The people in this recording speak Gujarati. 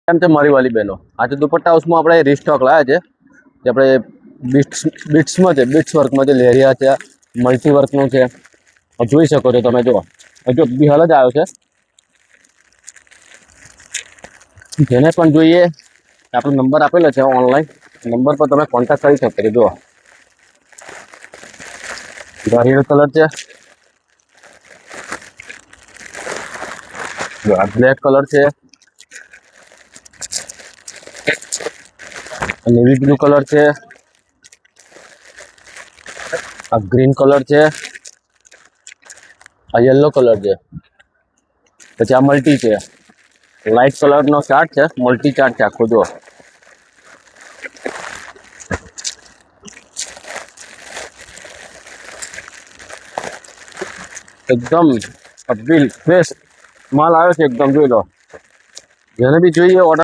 કેમ છે મારી વાલી બહેનો? આજે દુપટ્ટા હાઉસમાં આપણે રીસ્ટોક લાવ્યા છે જે આપણે બીટ્સમાં છે, બીટ્સ વર્કમાં છે, લેરિયા છે, મલ્ટી વર્કનું છે. જોઈ શકો છો તમે. જુઓ, હજુ બી હાલ જ આવ્યો છે. જેને પણ જોઈએ આપણો નંબર આપેલો છે ઓનલાઈન, નંબર પર તમે કોન્ટેક્ટ કરી શકો છો. જુઓ, રેડ કલર છે, બ્લેક કલર છે, નેવી બ્લુ કલર છે, આ ગ્રીન કલર છે, આ યલો કલર છે, પછી આ મલ્ટી છે, લાઇટ કલરનો ચાર્ટ છે, મલ્ટી ચાર્ટ છે આખો. જુઓ, એકદમ અપીલ ફ્રેશ માલ આવ્યો છે એકદમ. જોઈ લો, જેને બી જોઈએ ઓર્ડર